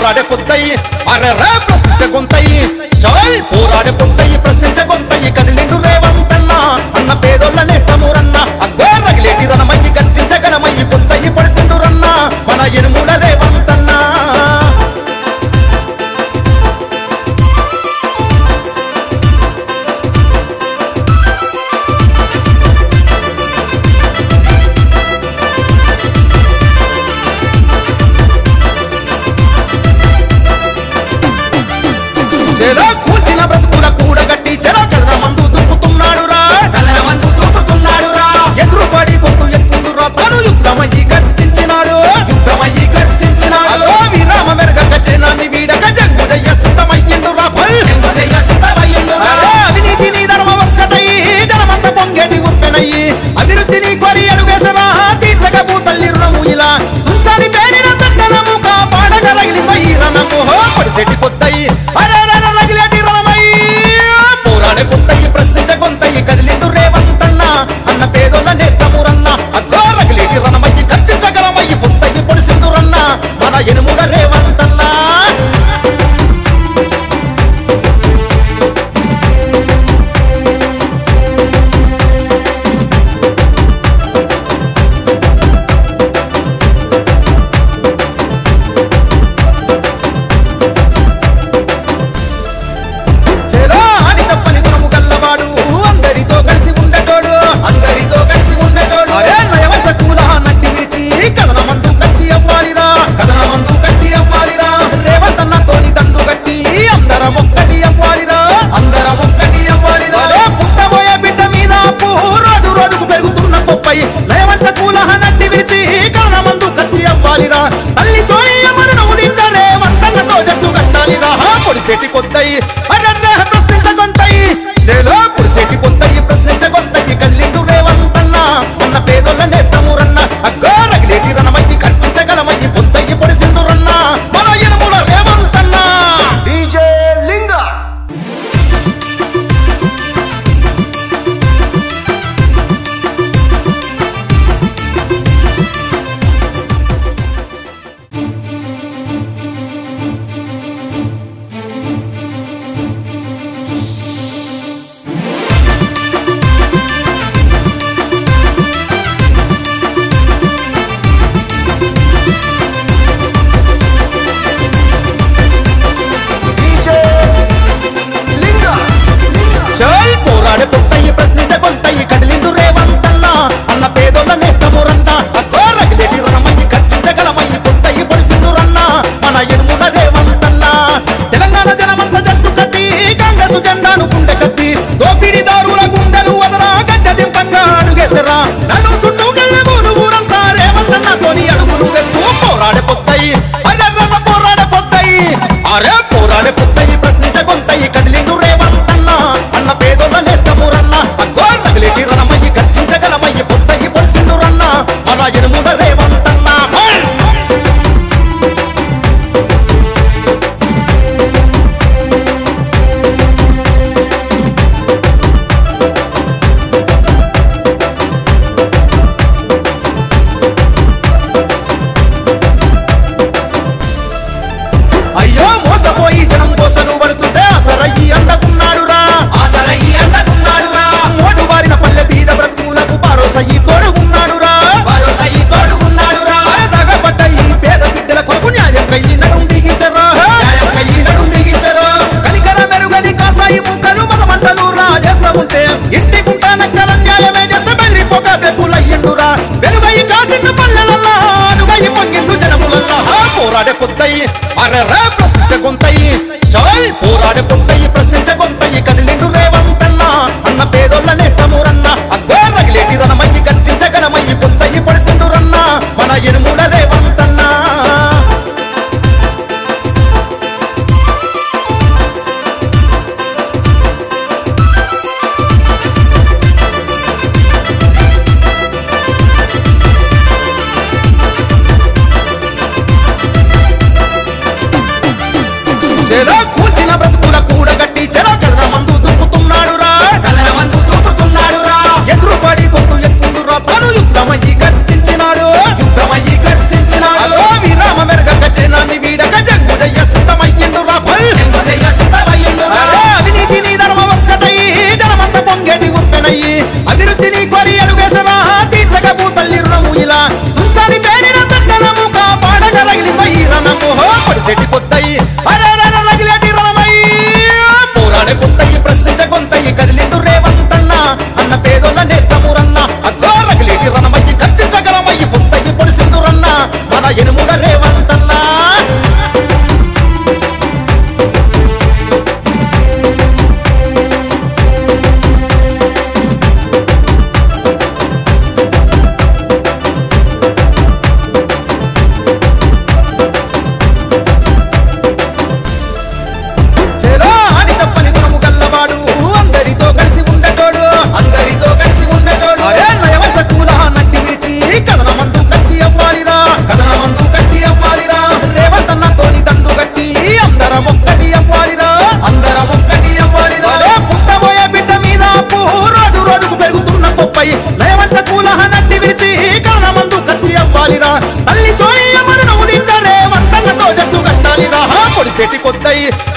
పోరాడే పొద్దయి అరెరా ప్రశ్నించ గొంతయి చాయ్ పోరాడే పొద్దయి ప్రశ్నించ గొంతయి కదిలిండు రేవంతన్న అన్న పేదోళ్ళ నేస్తమూరన్న అగ్గో రగిలేటి రణమయ్యి గర్జించగలమయ్యి పొద్దయి పడిసిండు రన్న మన ఎనుముల రేవంతన్న చెలా కూల్చిన బ్రతుకుల కూడగట్టి చెలా కదన మందు దూకుతున్నాడురా ఎదురుపడి గొంతు ఎత్తుండురా తను యుద్ధమయ్యి గర్జించినాడు విరామ మెరగక జనాన్ని వీడక జంగుదయ్య సిద్ధమయ్యిండురా అవినీతిని ధర్మ ఒక్కటయ్యి జనమంత పొంగేటి ఉప్పెనయ్యి అభివృద్ధిని కొరి అడుగేసరా తీర్చక భూతల్లి రుణము ఇలా తుంచాని పేరిన పెద్దనము కాపాడగ రగిలిపోయి రణము పడిసెట్టి పొద్దయి పొద్దయి ప్రశ్నించ గొంతయి కదిలిండు రేవంతన్న అన్న పేదోళ్ళ నేస్తమూరన్న అగ్గో రగిలేటి రణమయ్యి గర్జించగలమయ్యి పొద్దయి పొడిసిండు రన్న మన ఎనుముల రేవంతన్న తల్లి సోనియా మరణం ఉదించరే వంతన్నతో జట్టు కట్టాలిరా పొడిసేటి పొద్దయి అర్రర్ర ప్రశ్నించ గొంతయి చేలో పొడిసేటి పొద్దయి ప్రశ్నించ గొంతయి కదిలిండు రేవంతన్న అన్న పేదోళ్ళ నేస్తమూరన్న అగ్గో రగిలేటి రణమయ్యి ఖర్చించగలమయ్యి పొద్దయి పొడిసిండు రన్న మన ఎనుముల రేవంతన్న డీజే లింగ పోరాడే పొద్దయి ప్రశ్నించ గొంతయి కదిలిండు రేవంతన్న అన్న పేదోళ్ళ నేస్తమూరన్న అగ్గో రగిలేటి రణమయ్యి గర్జించగలమయ్యి పొద్దయి పొడిసిండు రన్న మన ఎనుముల రేవంతన్న తెలంగాణ జనమంత జట్టు కట్టి కాంగ్రెసు జెండాను గుండె కత్తి దోపిడీదారుల గుండెలు వదరా గద్దె దింపంగా అడుగేసరా నన్ను చుట్టూ కళ్ళ ఊరంతా రేవంతన్న తోని అడుగులు వేస్తూ పోరాడే పొద్దయి అర్రర్ర పోరాడే పొద్దయి అరే పోరాడే పొద్దయి ప్రశ్నించ గొంతయి కదిలిండు రేవంతన్న అన్న పేదోళ్ళ నేస్తమూరన్న అగ్గో రగిలేటి రణమయ్యి గర్జించగలమయ్యి పొద్దయి పొడిసిండు రన్న మన ఎనుముల రేవంతన్న అయ్యో మోసపోయి జనం కోసను పడుతుంటే అసరయ్యి అండకున్నాడురా మోటు బారిన పల్లె బీద బ్రతుకులకు భరోసయ్యి తోడుగున్నాడురా దగబడ్డ ఈ పేద బిడ్డల కొరకు న్యాయం కయ్యి నడుం బిగించరా కనికర మెరుగని కాసాయి ముక్కలు మదమంటలు రాజేస్తా ఉంటే ఇంటి గుంటానక్కల న్యాయమే చేస్తే బెదిరిపోక బెప్పులయ్యిండురా వెలుగై కాసిన పల్లెలల్లా అనుగై పొంగిండు జనములల్లా పోరాడే పొద్దయి అరెరా ప్రశ్నించ గొంతయి చాయ్ పోరాడే పొద్దయి ప్రశ్నించ గొంతయి కదిలిండు రేవంతన్న అన్న పేదోళ్ళ నేస్తమూరన్న అగ్గో రగిలేటి రణమయ్యి గర్జించగలమయ్యి పొద్దయి పొడిసిండు రన్న మన ఎనుముల రేవంతన్న చెలా కూల్చిన బ్రతుకుల కూడగట్టి చెలా కదన మందు దూకుతున్నాడురా ఎదురుపడి గొంతు ఎత్తుండురా తను యుద్ధమయ్యి గర్జించినాడు విరామ మెరగక జనాన్ని వీడక జంగుదయ్య ముద్దై